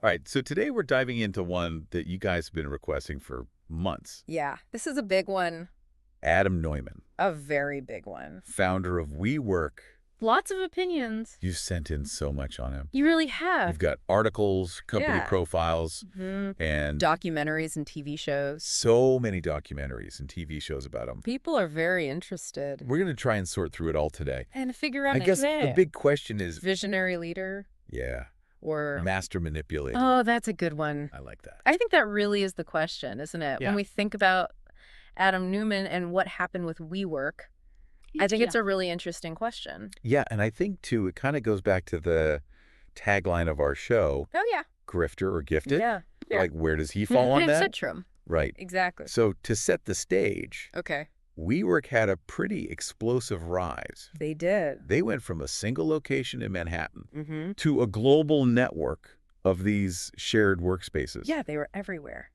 All right, so today we're diving into one that you guys have been requesting for months. Yeah, this is a big one. Adam Neumann, A very big one. founder of WeWork. Lots of opinions. You've sent in so much on him. You really You've have. got articles, company Yeah. profiles, and Documentaries and TV shows. so many documentaries and TV shows about him. People are very interested. We're going to try and sort through it all today. And figure out I guess the big question is, visionary leader yeah, or... master manipulator. Oh, that's a good one. I like that. I think that really is the question, isn't it? Yeah. When we think about Adam Neumann and what happened with WeWork, I think it's a really interesting question. Yeah, and I think, too, it kind of goes back to the tagline of our show, Oh, yeah. grifter or gifted. Yeah. Like, where does he fall on that? Citrum. Right. Exactly. So to set the stage, Okay. WeWork had a pretty explosive rise. They did. They went from a single location in Manhattan Mm-hmm. to a global network of these shared workspaces. Yeah, they were everywhere.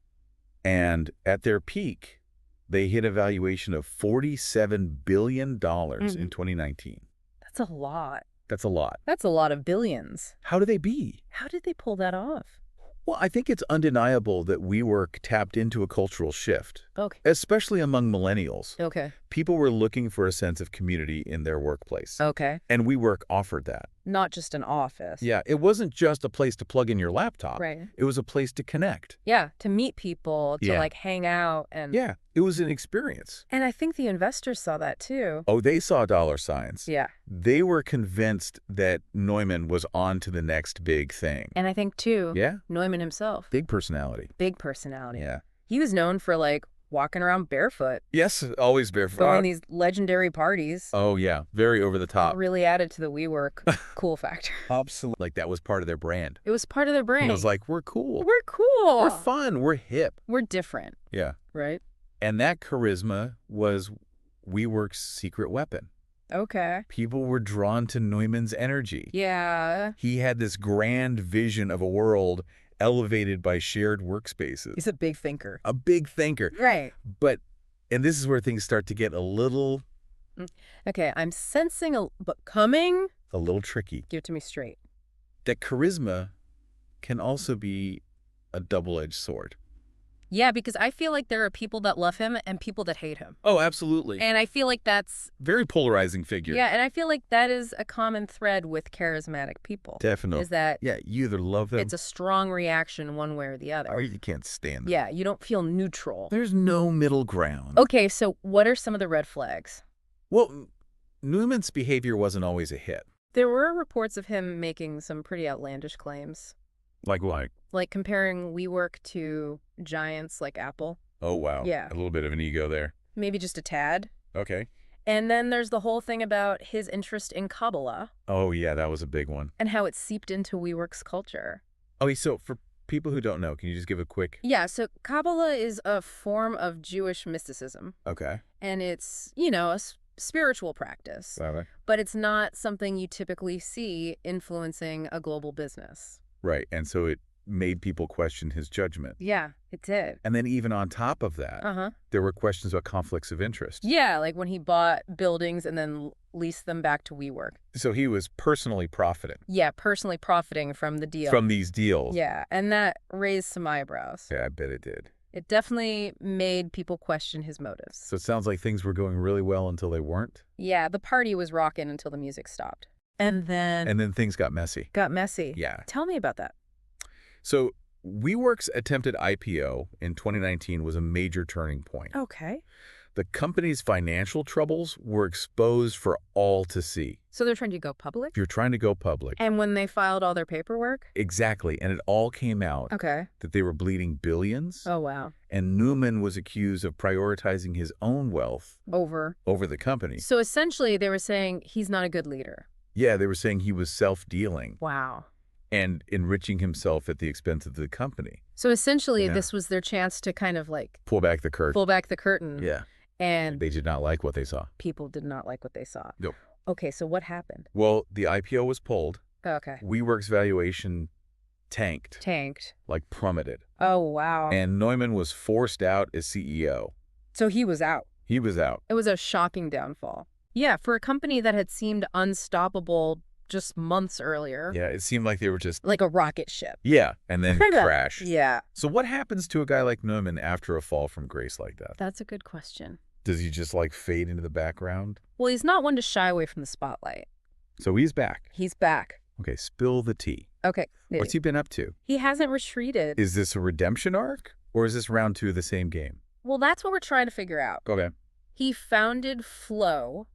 And at their peak, they hit a valuation of $47 billion in 2019. That's a lot. That's a lot. That's a lot of billions. How do they be? How did they pull that off? Well, I think it's undeniable that WeWork tapped into a cultural shift, Okay. especially among millennials. Okay. People were looking for a sense of community in their workplace. Okay. And WeWork offered that. Not just an office. Yeah, it wasn't just a place to plug in your laptop. Right. It was a place to connect. Yeah, to meet people, to Yeah. like hang out and... Yeah, it was an experience. And I think the investors saw that too. Oh, they saw dollar signs. Yeah. They were convinced that Neumann was on to the next big thing. And I think too, Yeah? Neumann himself, Big personality. big personality. Yeah. He was known for like walking around barefoot, Yes, always barefoot. going to these legendary parties. Oh, yeah. Very over the top. Really added to the WeWork cool factor. Absolutely. Like that was part of their brand. It was part of their brand. It was like, we're cool. We're cool. We're fun. We're hip. We're different, Yeah. right? And that charisma was WeWork's secret weapon. Okay. People were drawn to Neumann's energy. Yeah. He had this grand vision of a world elevated by shared workspaces. He's a big thinker. A big thinker. Right. But, and this is where things start to get a little Okay, I'm sensing but coming. tricky. Give it to me straight. That charisma can also be a double-edged sword. Yeah, because I feel like there are people that love him and people that hate him. Oh, absolutely. And I feel like that's... Very polarizing figure. Yeah, and I feel like that is a common thread with charismatic people. Definitely. Is that Yeah, you either love them it's a strong reaction one way or the other. or you can't stand them. Yeah, you don't feel neutral. There's no middle ground. Okay, so what are some of the red flags? Well, Neumann's behavior wasn't always a hit. There were reports of him making some pretty outlandish claims, Like what? like comparing WeWork to giants like Apple. Oh, wow. Yeah. A little bit of an ego there. Maybe just a tad. Okay. And then there's the whole thing about his interest in Kabbalah Oh, yeah, that was a big one. and how it seeped into WeWork's culture. Okay, so for people who don't know, can you just give a quick... Yeah, so Kabbalah is a form of Jewish mysticism, Okay. and it's, you know, a spiritual practice, but it's not something you typically see influencing a global business. Right, and so it made people question his judgment. Yeah, it did. And then even on top of that, Uh-huh. there were questions about conflicts of interest. Yeah, like when he bought buildings and then leased them back to WeWork. So he was personally profiting Yeah, personally profiting from the deal. from these deals. Yeah, and that raised some eyebrows. Yeah, I bet it did. It definitely made people question his motives. So it sounds like things were going really well until they weren't. Yeah, the party was rocking until the music stopped. And then things got messy. got messy. Yeah. Tell me about that. So WeWork's attempted IPO in 2019 was a major turning point. Okay. The company's financial troubles were exposed for all to see. So they're trying to go public? If you're trying to go public. And when they filed all their paperwork? Exactly. And it all came out Okay. that they were bleeding billions. Oh, wow. And Neumann was accused of prioritizing his own wealth Over the company. So essentially they were saying he's not a good leader. Yeah, they were saying he was self-dealing Wow. and enriching himself at the expense of the company. So essentially Yeah. this was their chance to kind of like Pull back the curtain. pull back the curtain. Yeah. And They did not like what they saw. people did not like what they saw. Nope. Okay, so what happened? Well, the IPO was pulled. Okay. WeWork's valuation tanked, Tanked. like plummeted. Oh, wow. And Neumann was forced out as CEO. So he was out. He was out. It was a shocking downfall. Yeah, for a company that had seemed unstoppable just months earlier. Yeah, it seemed like they were just... Like a rocket ship. Yeah, and then crash. Yeah. So what happens to a guy like Neumann after a fall from grace like that? That's a good question. Does he just, like, fade into the background? Well, he's not one to shy away from the spotlight. So he's back. He's back. Okay, spill the tea. Okay. What's he been up to? He hasn't retreated. Is this a redemption arc, or is this round 2 of the same game? Well, that's what we're trying to figure out. Okay. He founded Flow.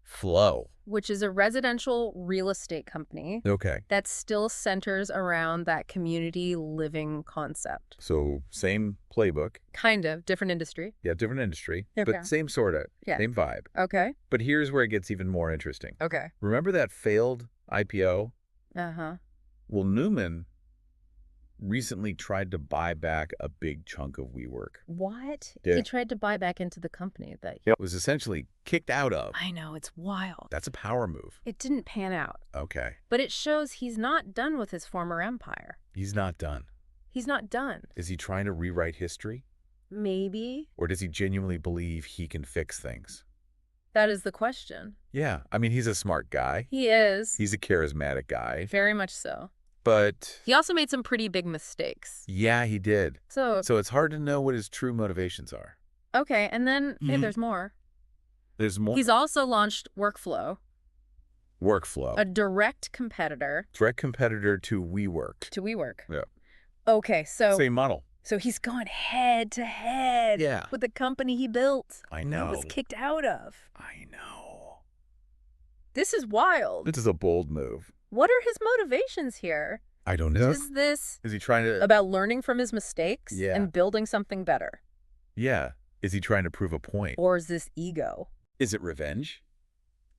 Flow. Which is a residential real estate company. Okay. That still centers around that community living concept. So same playbook. Kind of. Different industry. Yeah, different industry. Okay. But same sort of. Yeah. Same vibe. Okay. But here's where it gets even more interesting. Okay. Remember that failed IPO? Uh-huh. Well, Neumann recently tried to buy back a big chunk of WeWork. What? Yeah. He tried to buy back into the company that It was essentially kicked out of. I know, it's wild. That's a power move. It didn't pan out. Okay. But it shows he's not done with his former empire. He's not done. He's not done. Is he trying to rewrite history? Maybe. Or does he genuinely believe he can fix things? That is the question. Yeah. I mean, he's a smart guy. He is. He's a charismatic guy. Very much so. But he also made some pretty big mistakes. Yeah, he did. So it's hard to know what his true motivations are. Okay, and then hey, there's more. There's more? He's also launched Workflow. Workflow. A direct competitor. Direct competitor to WeWork. To WeWork. Yeah. Okay, so... Same model. So he's gone head to head with the company he built. I know. He was kicked out of. I know. This is wild. This is a bold move. What are his motivations here? I don't know. Is he trying to... about learning from his mistakes and building something better? Yeah. Is he trying to prove a point? Or is this ego? Is it revenge?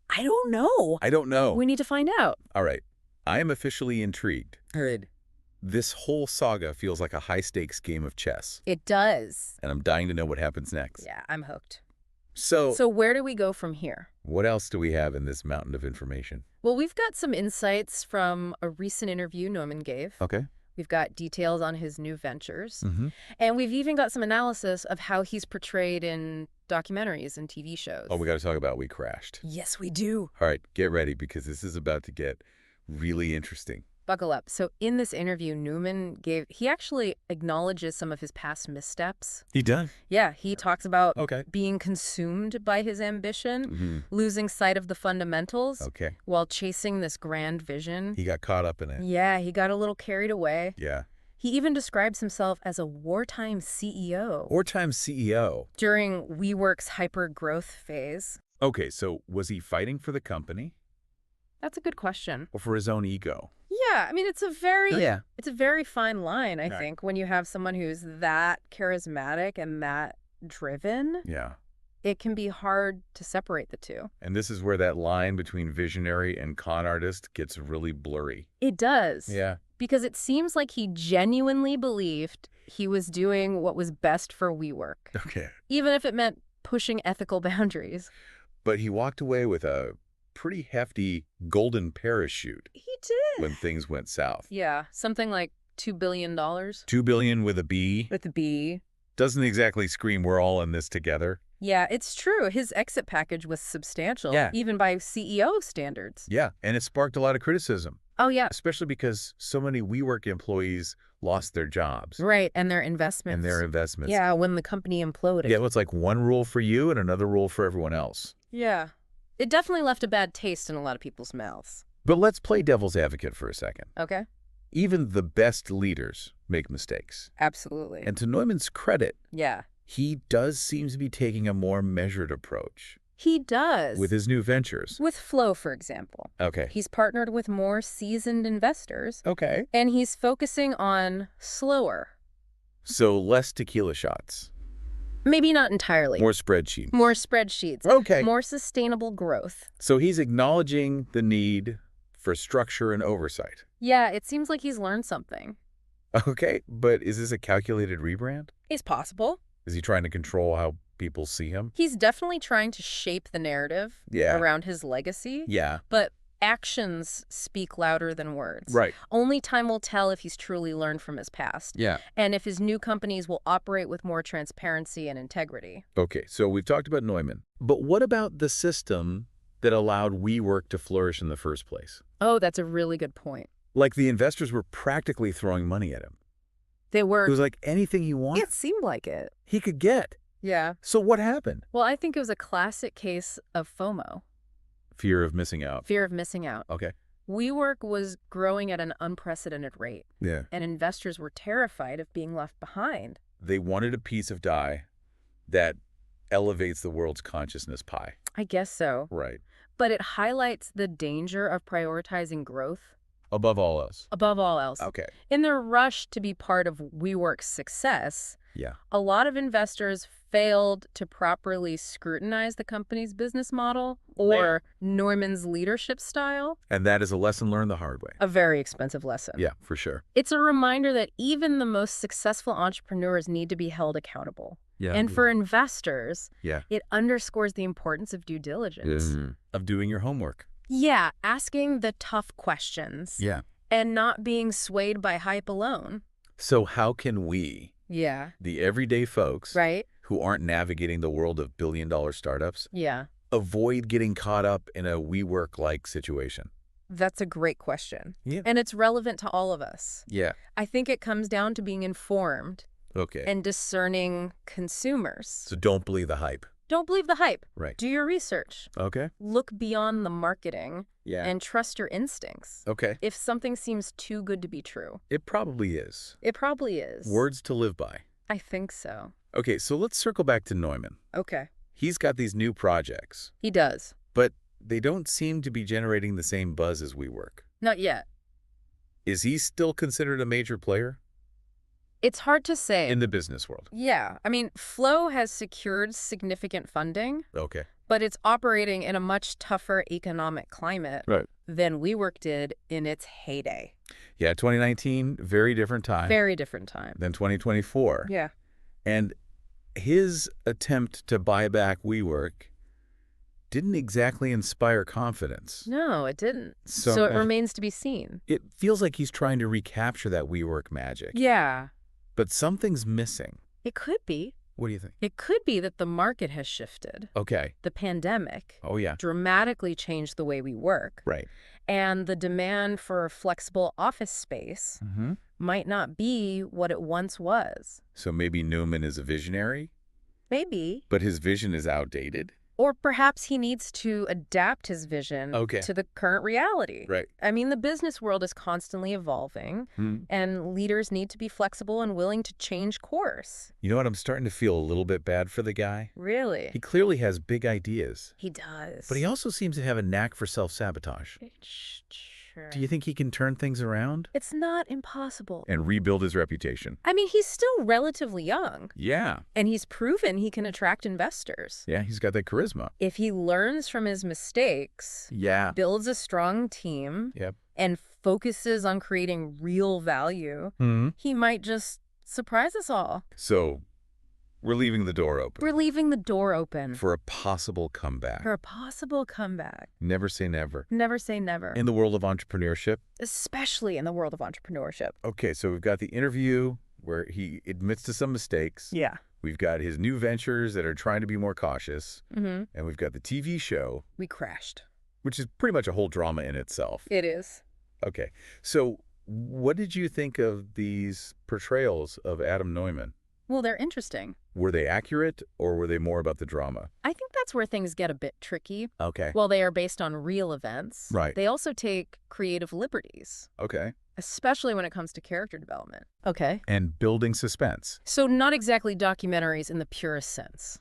I don't know. I don't know. We need to find out. All right. I am officially intrigued. Good. This whole saga feels like a high-stakes game of chess. It does. And I'm dying to know what happens next. Yeah, I'm hooked. So where do we go from here? What else do we have in this mountain of information? Well, we've got some insights from a recent interview Neumann gave. Okay. We've got details on his new ventures. Mm-hmm. And we've even got some analysis of how he's portrayed in documentaries and TV shows. Oh, we got to talk about We Crashed. Yes, we do. All right, get ready because this is about to get really interesting. Buckle up. So in this interview, Neumann he actually acknowledges some of his past missteps. He does? Yeah, he talks about Okay. being consumed by his ambition, losing sight of the fundamentals while chasing this grand vision. He got caught up in it. Yeah, he got a little carried away. Yeah. He even describes himself as a wartime CEO. Wartime CEO? During WeWork's hyper-growth phase. Okay, so was he fighting for the company? That's a good question. Or for his own ego? Yeah, I mean, it's a very fine line, I think, when you have someone who's that charismatic and that driven. Yeah. It can be hard to separate the two. And this is where that line between visionary and con artist gets really blurry. It does. Yeah. Because it seems like he genuinely believed he was doing what was best for WeWork. Okay. Even if it meant pushing ethical boundaries. But he walked away with a pretty hefty golden parachute. He did. When things went south. Yeah, something like $2 billion. $2 billion with a B. With a B. Doesn't exactly scream we're all in this together. Yeah, it's true. His exit package was substantial, Yeah. even by CEO standards. Yeah, and it sparked a lot of criticism. Oh, yeah. Especially because so many WeWork employees lost their jobs. Right, and their investments. Yeah, when the company imploded. Yeah, well, it's like one rule for you and another rule for everyone else. Yeah. It definitely left a bad taste in a lot of people's mouths. But let's play devil's advocate for a second. Okay. Even the best leaders make mistakes. Absolutely. And to Neumann's credit, yeah, he does seem to be taking a more measured approach. He does. With his new ventures. With Flow, for example. Okay. He's partnered with more seasoned investors. Okay. And he's focusing on slower. So less tequila shots. Maybe not entirely. More spreadsheets. More spreadsheets. Okay. More sustainable growth. So he's acknowledging the need for structure and oversight. Yeah, it seems like he's learned something. Okay, but is this a calculated rebrand? It's possible. Is he trying to control how people see him? He's definitely trying to shape the narrative around his legacy. Yeah. But actions speak louder than words. Right. Only time will tell if he's truly learned from his past. Yeah. And if his new companies will operate with more transparency and integrity. Okay, so we've talked about Neumann. But what about the system that allowed WeWork to flourish in the first place. Oh, that's a really good point. Like the investors were practically throwing money at him. They were. It was like anything he wanted, It seemed like it. he could get. Yeah. So what happened? Well, I think it was a classic case of FOMO. Fear of missing out. Fear of missing out. Okay. WeWork was growing at an unprecedented rate. Yeah. And investors were terrified of being left behind. They wanted a piece of die that elevates the world's consciousness pie. I guess so. Right. But it highlights the danger of prioritizing growth Above all else. above all else. Okay. In their rush to be part of WeWork's success, Yeah. a lot of investors failed to properly scrutinize the company's business model or Neuman's leadership style. And that is a lesson learned the hard way. A very expensive lesson. Yeah, for sure. It's a reminder that even the most successful entrepreneurs need to be held accountable. Yeah. And for investors, Yeah. it underscores the importance of due diligence. Of doing your homework. Yeah, asking the tough questions. Yeah. And not being swayed by hype alone. So how can we, Yeah. the everyday folks Right? who aren't navigating the world of billion-dollar startups, Yeah. avoid getting caught up in a WeWork-like situation? That's a great question. Yeah. And it's relevant to all of us. Yeah. I think it comes down to being informed Okay. and discerning consumers. So don't believe the hype. Don't believe the hype. Right. Do your research. Okay. Look beyond the marketing Yeah. and trust your instincts. Okay. If something seems too good to be true. It probably is. It probably is. Words to live by. I think so. Okay, so let's circle back to Neumann. Okay. He's got these new projects, He does. but they don't seem to be generating the same buzz as WeWork. Not yet. Is he still considered a major player It's hard to say. in the business world? Yeah. I mean, Flow has secured significant funding, Okay. but it's operating in a much tougher economic climate Right. than WeWork did in its heyday. Yeah, 2019, very different time Very different time. than 2024. Yeah. And his attempt to buy back WeWork didn't exactly inspire confidence. No, it didn't. So- So it remains to be seen. It feels like he's trying to recapture that WeWork magic. Yeah. But something's missing. It could be. What do you think? It could be that the market has shifted. Okay. The pandemic Oh, yeah. dramatically changed the way we work. Right. And the demand for flexible office space Mm-hmm. might not be what it once was. So maybe Neumann is a visionary, Maybe. but his vision is outdated. Or perhaps he needs to adapt his vision Okay. to the current reality. Right. I mean, the business world is constantly evolving, and leaders need to be flexible and willing to change course. You know what? I'm starting to feel a little bit bad for the guy. Really? He clearly has big ideas, He does. but he also seems to have a knack for self-sabotage. Sure. Do you think he can turn things around It's not impossible. and rebuild his reputation? I mean, he's still relatively young, Yeah. and he's proven he can attract investors. Yeah, he's got that charisma. If he learns from his mistakes, Yeah. builds a strong team, Yep. and focuses on creating real value, he might just surprise us all. So we're leaving the door open We're leaving the door open for a possible comeback. for a possible comeback. Never say never. Never say never, In the world of entrepreneurship. especially in the world of entrepreneurship. Okay, so we've got the interview where he admits to some mistakes. Yeah. We've got his new ventures that are trying to be more cautious. Mm-hmm. And we've got the TV show, We crashed. which is pretty much a whole drama in itself. It is. Okay, so what did you think of these portrayals of Adam Neumann? Well, they're interesting. Were they accurate or were they more about the drama? I think that's where things get a bit tricky. Okay. While they are based on real events, Right. they also take creative liberties, Okay. especially when it comes to character development. Okay. And building suspense? So not exactly documentaries in the purest sense.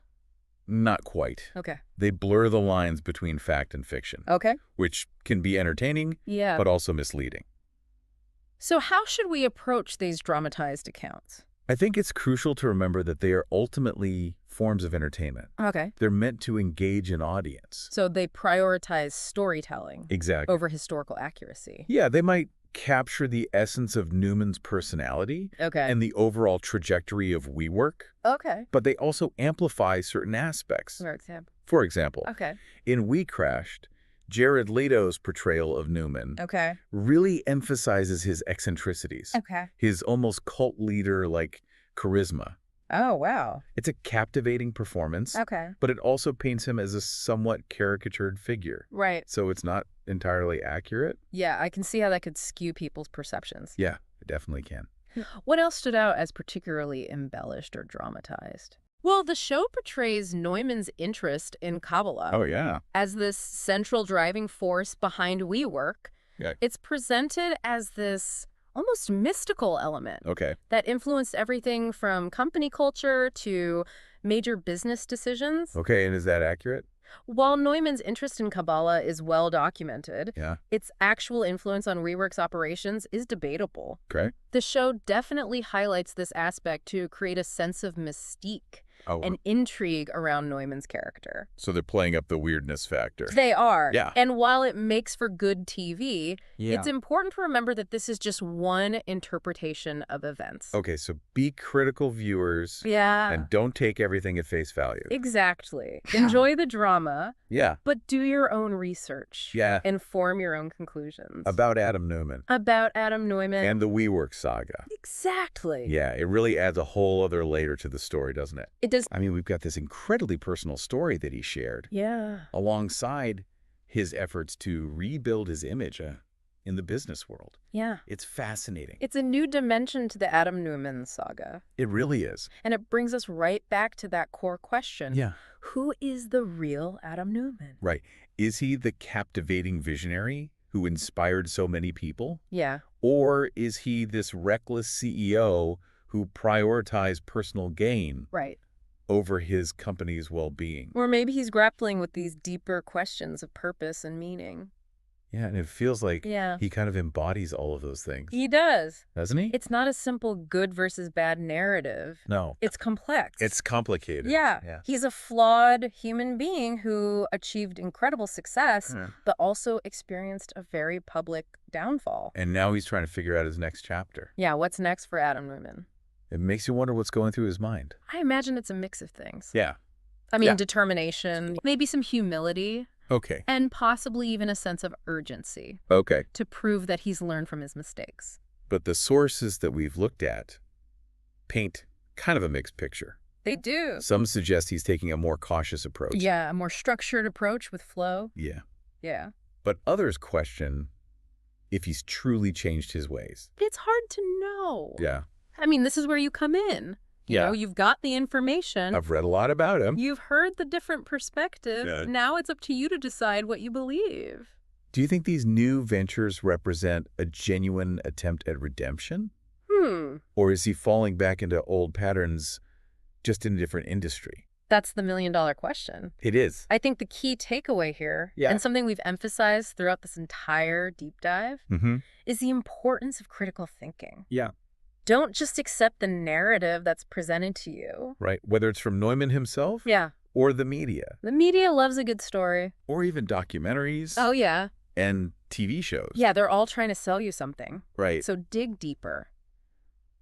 Not quite. Okay. They blur the lines between fact and fiction, Okay. which can be entertaining, Yeah. but also misleading. So how should we approach these dramatized accounts? I think it's crucial to remember that they are ultimately forms of entertainment. Okay. They're meant to engage an audience. So they prioritize storytelling Exactly. over historical accuracy. Yeah, they might capture the essence of Neumann's personality Okay. and the overall trajectory of WeWork, Okay. but they also amplify certain aspects. For example. For example, Okay. in We Crashed, Jared Leto's portrayal of Neumann Okay. really emphasizes his eccentricities, Okay. his almost cult leader-like charisma. Oh, wow. It's a captivating performance, Okay. but it also paints him as a somewhat caricatured figure. Right. So it's not entirely accurate. Yeah, I can see how that could skew people's perceptions. Yeah, it definitely can. What else stood out as particularly embellished or dramatized? Well, the show portrays Neumann's interest in Kabbalah Oh, yeah. as this central driving force behind WeWork. Yeah. It's presented as this almost mystical element Okay. that influenced everything from company culture to major business decisions. Okay, and is that accurate? While Neumann's interest in Kabbalah is well documented, Yeah. its actual influence on WeWork's operations is debatable. Okay. The show definitely highlights this aspect to create a sense of mystique Oh, and intrigue around Neumann's character. so they're playing up the weirdness factor. They are. Yeah. And while it makes for good TV, Yeah. it's important to remember that this is just one interpretation of events. Okay, so be critical viewers Yeah. and don't take everything at face value. Exactly. Enjoy the drama, Yeah. but do your own research. Yeah. And form your own conclusions. About Adam Neumann About Adam Neumann. and the WeWork saga. Exactly. Yeah, it really adds a whole other layer to the story, doesn't it? It does. I mean, we've got this incredibly personal story that he shared Yeah. alongside his efforts to rebuild his image in the business world. Yeah. It's fascinating. It's a new dimension to the Adam Neumann saga. It really is. And it brings us right back to that core question. Yeah. Who is the real Adam Neumann? Right. Is he the captivating visionary who inspired so many people? Yeah. Or is he this reckless CEO who prioritized personal gain Right. over his company's well-being? Or maybe he's grappling with these deeper questions of purpose and meaning. Yeah, and it feels like Yeah. he kind of embodies all of those things, He does. doesn't he? It's not a simple good versus bad narrative. No. It's complex. It's complicated. Yeah. Yeah. He's a flawed human being who achieved incredible success, Yeah. but also experienced a very public downfall. And now he's trying to figure out his next chapter. Yeah, what's next for Adam Neumann? It makes you wonder what's going through his mind. I imagine it's a mix of things. Yeah. I mean, Yeah. determination, maybe some humility, Okay. and possibly even a sense of urgency Okay. to prove that he's learned from his mistakes. But the sources that we've looked at paint kind of a mixed picture. They do. Some suggest he's taking a more cautious approach. Yeah, a more structured approach with flow. Yeah. Yeah. But others question if he's truly changed his ways. It's hard to know. Yeah. I mean, this is where you come in. You Yeah. know, you've got the information. I've read a lot about him. You've heard the different perspectives. Yeah. Now it's up to you to decide what you believe. Do you think these new ventures represent a genuine attempt at redemption? Or is he falling back into old patterns just in a different industry? That's the million-dollar question. It is. I think the key takeaway here, Yeah. and something we've emphasized throughout this entire deep dive, Mm-hmm. is the importance of critical thinking. Yeah. Don't just accept the narrative that's presented to you. Right. Whether it's from Neumann himself Yeah. or the media The media loves a good story. or even documentaries Oh, yeah. and TV shows. Yeah, they're all trying to sell you something. Right. So dig deeper.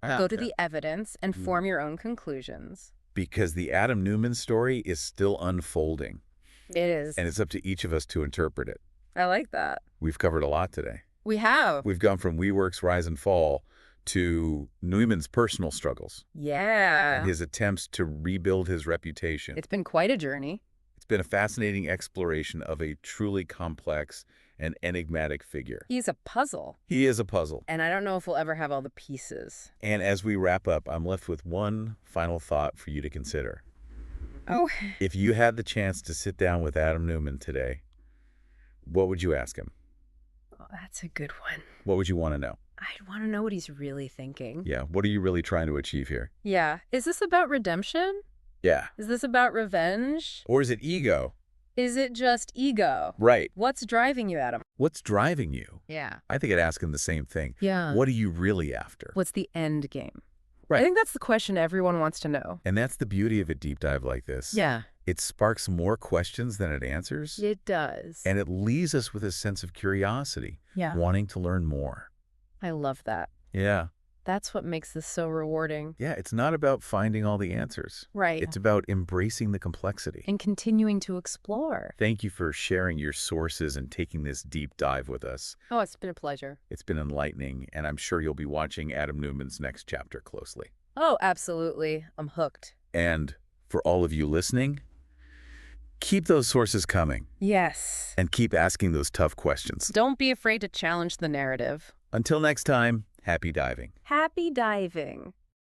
Ah, Go to yeah. the evidence and form your own conclusions. Because the Adam Neumann story is still unfolding, It is. and it's up to each of us to interpret it. I like that. We've covered a lot today. We have. We've gone from WeWork's rise and fall to Neumann's personal struggles Yeah. and his attempts to rebuild his reputation. It's been quite a journey. It's been a fascinating exploration of a truly complex and enigmatic figure. He's a puzzle. He is a puzzle. And I don't know if we'll ever have all the pieces. And as we wrap up, I'm left with one final thought for you to consider. Oh. If you had the chance to sit down with Adam Neumann today, what would you ask him? Oh, that's a good one. What would you want to know? I'd want to know what he's really thinking. Yeah, what are you really trying to achieve here? Yeah. Is this about redemption? Yeah. Is this about revenge? Or is it ego? Is it just ego? Right. What's driving you, Adam? What's driving you? Yeah. I think I'd ask him the same thing. Yeah. What are you really after? What's the end game? Right. I think that's the question everyone wants to know. And that's the beauty of a deep dive like this. Yeah. It sparks more questions than it answers. It does. And it leaves us with a sense of curiosity, Yeah. wanting to learn more. I love that. Yeah. That's what makes this so rewarding. Yeah, it's not about finding all the answers. Right. It's about embracing the complexity. And continuing to explore. Thank you for sharing your sources and taking this deep dive with us. Oh, it's been a pleasure. It's been enlightening, and I'm sure you'll be watching Adam Neumann's next chapter closely. Oh, absolutely. I'm hooked. And for all of you listening, keep those sources coming. Yes. And keep asking those tough questions. Don't be afraid to challenge the narrative. Until next time, happy diving. Happy diving.